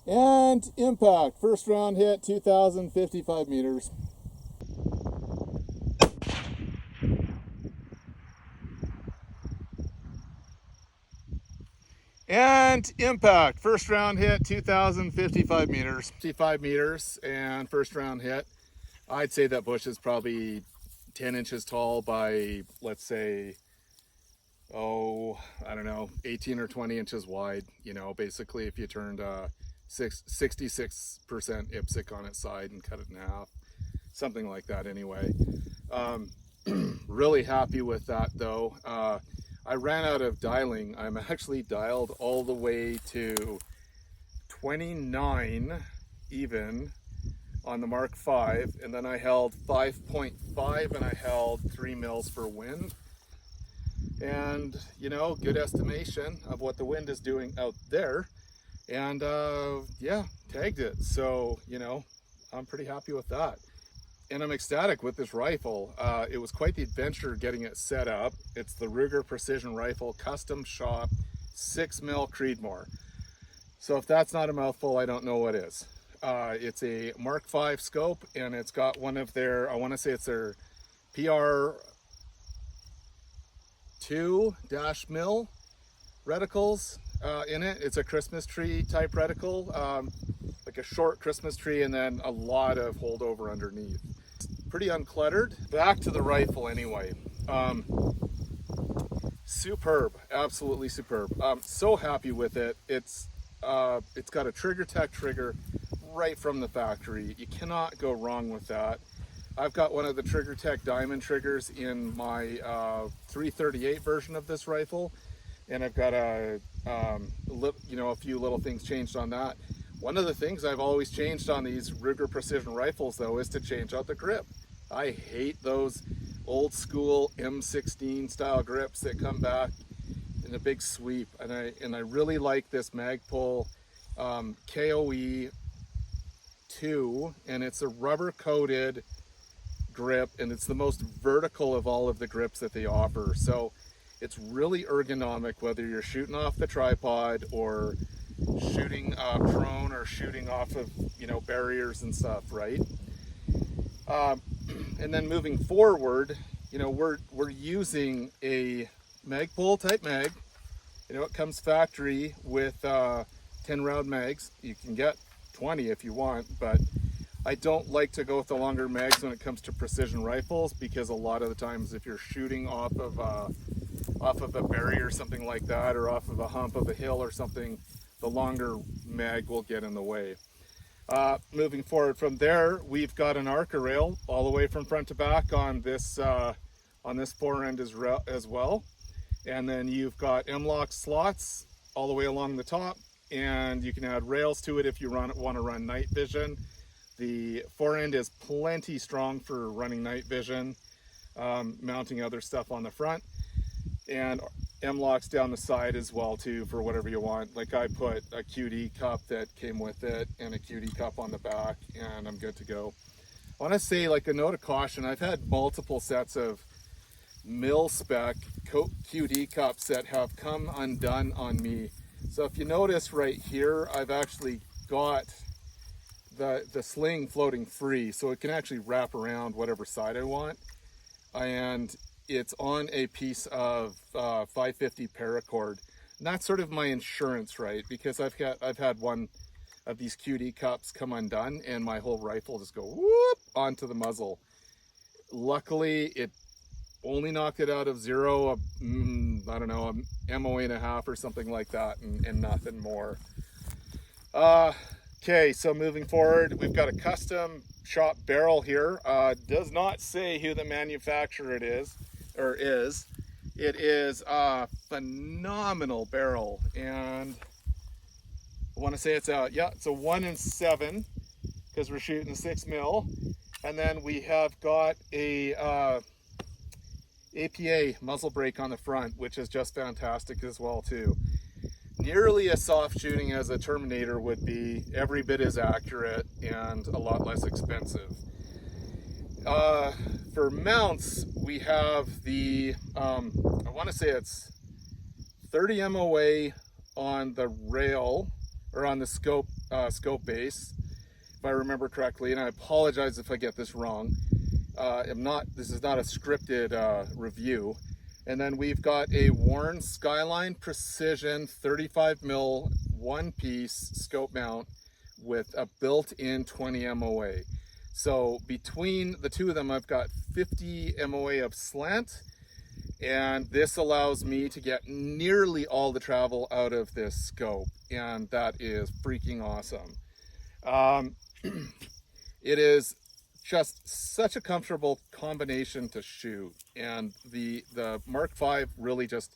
And impact, first round hit, 2,055 meters. And impact, first round hit, 2,055 meters. 55 meters and first round hit. I'd say that bush is probably 10 inches tall by, let's say, I don't know, 18 or 20 inches wide. You know, basically if you turned 66% IPSC on its side and cut it in half, something like that anyway. Really happy with that though. I ran out of dialing. I'm actually dialed all the way to 29 even on the Mark V, and then I held 5.5 and I held 3 mils for wind. And you know, good estimation of what the wind is doing out there. And yeah, tagged it. So, you know, I'm pretty happy with that. And I'm ecstatic with this rifle. It was quite the adventure getting it set up. It's the RugerPrecisionRifle custom shop 6mm Creedmoor. So if that's not a mouthful, I don't know what is. It's a Mark V scope, and it's got one of their, I want to say it's their PR2-mil reticles in it. It's a Christmas tree type reticle, like a short Christmas tree, and then a lot of holdover underneath. Pretty uncluttered. Back to the rifle anyway. Superb, absolutely superb. I'm so happy with it. It's got a Triggertech trigger right from the factory. You cannot go wrong with that. I've got one of the Triggertech diamond triggers in my 338 version of this rifle, and I've got a few little things changed on that. One of the things I've always changed on these Ruger Precision rifles though is to change out the grip. I hate those old school M16 style grips that come back in a big sweep, and I really like this Magpul KOE 2, and it's a rubber coated grip, and it's the most vertical of all of the grips that they offer. So it's really ergonomic whether you're shooting off the tripod or shooting prone or shooting off of, you know, barriers and stuff, right? And then moving forward, you know, we're using a Magpul type mag. You know, it comes factory with 10 round mags. You can get 20 if you want, but I don't like to go with the longer mags when it comes to precision rifles, because a lot of the times if you're shooting off of a barrier or something like that, or off of a hump of a hill or something, the longer mag will get in the way. Moving forward from there, we've got an Arca rail all the way from front to back on this fore end as well. And then you've got M-LOK slots all the way along the top, and you can add rails to it if you want to run night vision. The fore end is plenty strong for running night vision, mounting other stuff on the front, and M-LOKs down the side as well too for whatever you want. Like I put a QD cup that came with it and a QD cup on the back, and I'm good to go. I want to say, like, a note of caution, I've had multiple sets of mil-spec QD cups that have come undone on me. So if you notice right here, I've actually got the sling floating free, so it can actually wrap around whatever side I want. And it's on a piece of 550 paracord. And that's sort of my insurance, right? Because I've had one of these QD cups come undone, and my whole rifle just go whoop onto the muzzle. Luckily, it only knocked it out of zero, I don't know, a MOA and a half or something like that, and nothing more. Okay, so moving forward, we've got a custom shop barrel here. Does not say who the manufacturer it is. It is a phenomenal barrel, and I want to say it's a 1 in 7 because we're shooting 6mm, and then we have got a APA muzzle brake on the front, which is just fantastic as well too. Nearly as soft shooting as a Terminator would be, every bit as accurate and a lot less expensive. For mounts, we have the, I want to say it's 30 MOA on the rail or on the scope base, if I remember correctly, and I apologize if I get this wrong. This is not a scripted review. And then we've got a Warren Skyline Precision 35 mil one-piece scope mount with a built-in 20 MOA. So between the two of them, I've got 50 MOA of slant, and this allows me to get nearly all the travel out of this scope, and that is freaking awesome. It is just such a comfortable combination to shoot, and the Mark V really just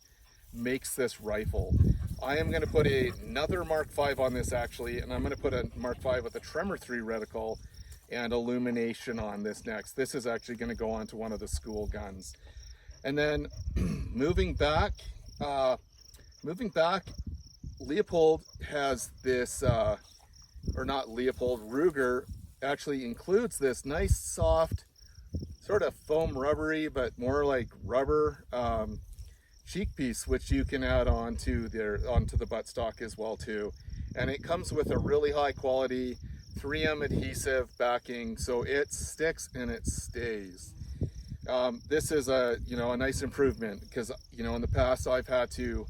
makes this rifle. I am going to put another Mark V on this actually, and I'm going to put a Mark V with a Tremor 3 reticle and illumination on this next. This is actually going to go on to one of the school guns. And then moving back, Leopold has this, or not Leopold, Ruger actually includes this nice soft sort of foam rubbery but more like rubber cheek piece, which you can add onto the buttstock as well too, and it comes with a really high quality 3M adhesive backing, so it sticks and it stays. This is a nice improvement, because in the past I've had to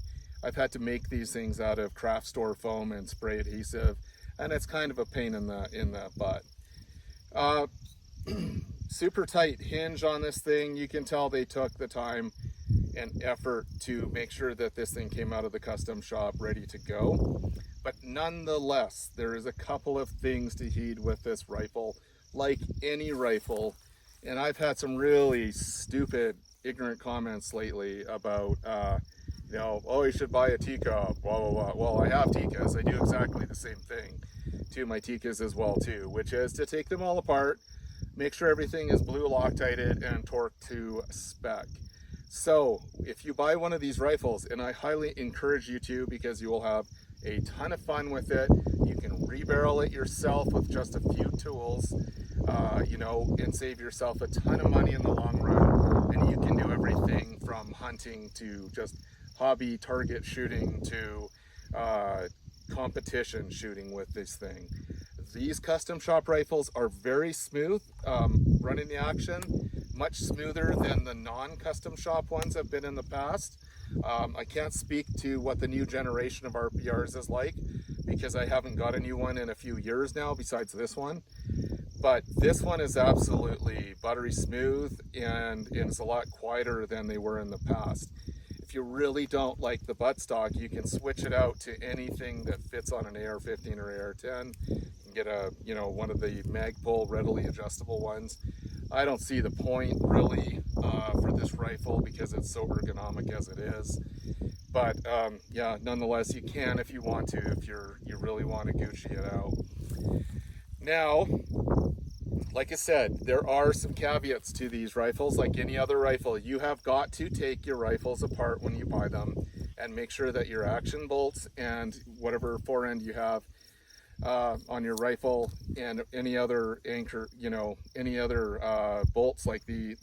make these things out of craft store foam and spray adhesive, and it's kind of a pain in the butt. Super tight hinge on this thing. You can tell they took the time and effort to make sure that this thing came out of the custom shop ready to go. But nonetheless, there is a couple of things to heed with this rifle, like any rifle. And I've had some really stupid, ignorant comments lately about, oh, you should buy a Tikka, blah, blah, blah. Well, I have Tikkas. I do exactly the same thing to my Tikkas as well too, which is to take them all apart, make sure everything is blue Loctited and torqued to spec. So if you buy one of these rifles, and I highly encourage you to, because you will have a ton of fun with it, you can rebarrel it yourself with just a few tools, and save yourself a ton of money in the long run. And you can do everything from hunting to just hobby target shooting to competition shooting with this thing. These custom shop rifles are very smooth running the action, much smoother than the non-custom shop ones have been in the past. I can't speak to what the new generation of RPRs is like, because I haven't got a new one in a few years now besides this one. But this one is absolutely buttery smooth, and it's a lot quieter than they were in the past. If you really don't like the buttstock, you can switch it out to anything that fits on an AR-15 or AR-10. You can get one of the Magpul readily adjustable ones. I don't see the point really for this rifle, because it's so ergonomic as it is. But yeah, nonetheless, you can if you want to, if you really want to Gucci it out. Now, like I said, there are some caveats to these rifles. Like any other rifle, you have got to take your rifles apart when you buy them and make sure that your action bolts and whatever forend you have on your rifle, and any other anchor, any other bolts, like the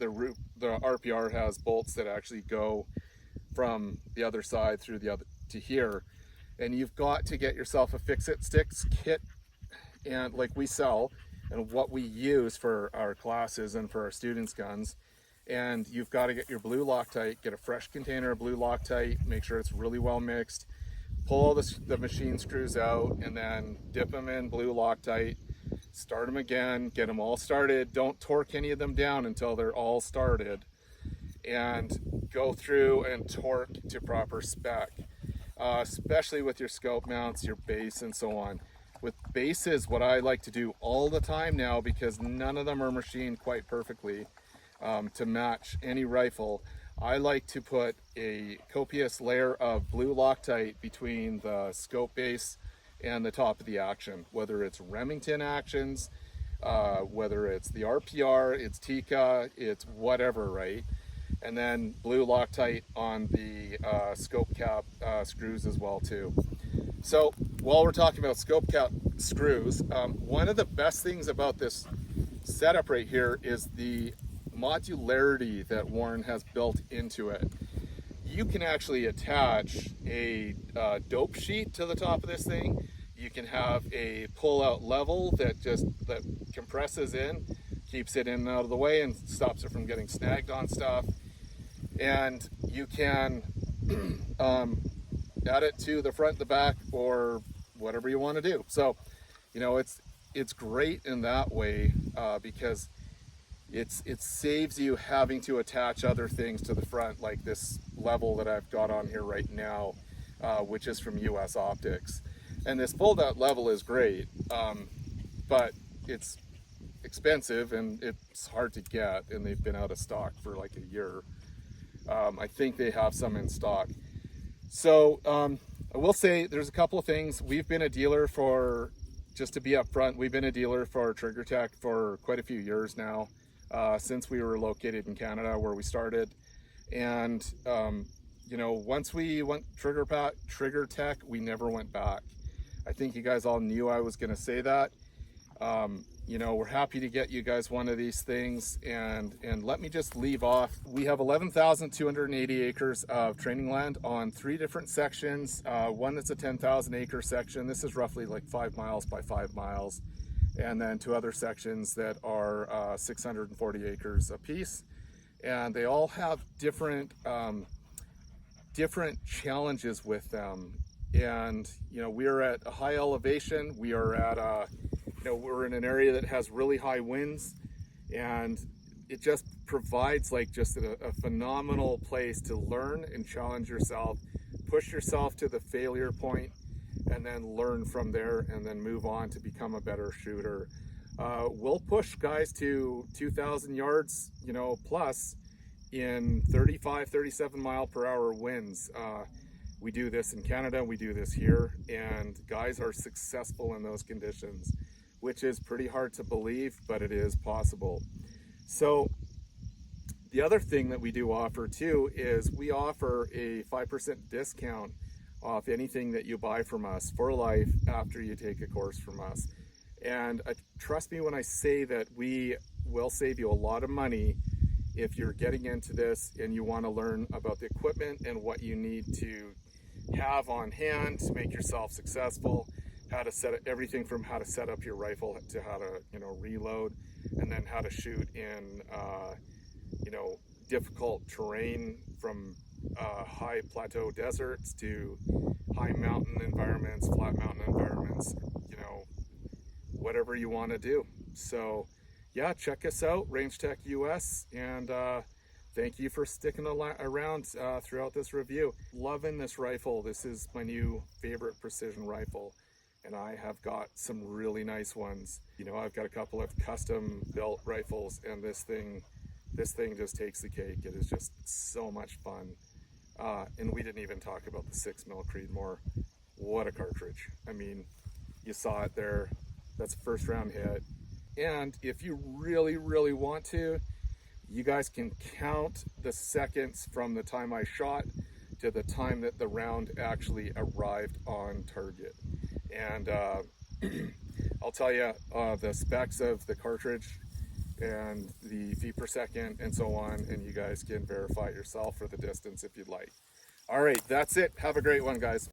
RPR has bolts that actually go from the other side through the other to here, and you've got to get yourself a fix-it sticks kit, and like we sell and what we use for our classes and for our students' guns. And you've got to get your blue Loctite, get a fresh container of blue Loctite, make sure it's really well mixed, pull all the machine screws out, and then dip them in blue Loctite, start them again, get them all started. Don't torque any of them down until they're all started, and go through and torque to proper spec, especially with your scope mounts, your base, and so on. With bases, what I like to do all the time now, because none of them are machined quite perfectly to match any rifle, I like to put a copious layer of blue Loctite between the scope base and the top of the action, whether it's Remington actions, whether it's the RPR, it's Tikka, it's whatever, right? And then blue Loctite on the scope cap screws as well too. So while we're talking about scope cap screws, one of the best things about this setup right here is the modularity that Warren has built into it. You can actually attach a dope sheet to the top of this thing. You can have a pull-out level that compresses in, keeps it in and out of the way, and stops it from getting snagged on stuff. And you can add it to the front, the back, or whatever you want to do. So, you know, it's great in that way because it saves you having to attach other things to the front, like this level that I've got on here right now, which is from US Optics. And this fold-out level is great, but it's expensive and it's hard to get, and they've been out of stock for like a year. I think they have some in stock. So I will say there's a couple of things. We've been a dealer for, just to be upfront, we've been a dealer for TriggerTech for quite a few years now, since we were located in Canada where we started. And you know, once we went TriggerTech, we never went back. I think you guys all knew I was going to say that. You know, we're happy to get you guys one of these things, and let me just leave off. We have 11,280 acres of training land on 3 different sections. One that's a 10,000 acre section. This is roughly like 5 miles by 5 miles. And then 2 other sections that are 640 acres apiece. And they all have different challenges with them. And, you know, we're at a high elevation. We are at you know, we're in an area that has really high winds, and it just provides like just a phenomenal place to learn and challenge yourself, push yourself to the failure point, and then learn from there, and then move on to become a better shooter. We'll push guys to 2,000 yards, you know, plus in 35, 37 mile per hour winds. We do this in Canada, we do this here, and guys are successful in those conditions, which is pretty hard to believe, but it is possible. So the other thing that we do offer too is we offer a 5% discount off anything that you buy from us for life after you take a course from us. And trust me when I say that we will save you a lot of money if you're getting into this and you want to learn about the equipment and what you need to have on hand to make yourself successful. How to set everything from how to set up your rifle to how to, you know, reload, and then how to shoot in, you know, difficult terrain from high plateau deserts to high mountain environments, flat mountain environments, you know, whatever you want to do. So yeah, check us out, Rangetech US, and thank you for sticking around throughout this review. Loving this rifle. This is my new favorite precision rifle. And I have got some really nice ones. You know, I've got a couple of custom built rifles, and this thing just takes the cake. It is just so much fun. And we didn't even talk about the 6mm Creedmoor. What a cartridge. I mean, you saw it there. That's a first round hit. And if you really, really want to, you guys can count the seconds from the time I shot to the time that the round actually arrived on target. And I'll tell you the specs of the cartridge and the feet per second and so on, and you guys can verify yourself for the distance if you'd like. All right, that's it. Have a great one, guys.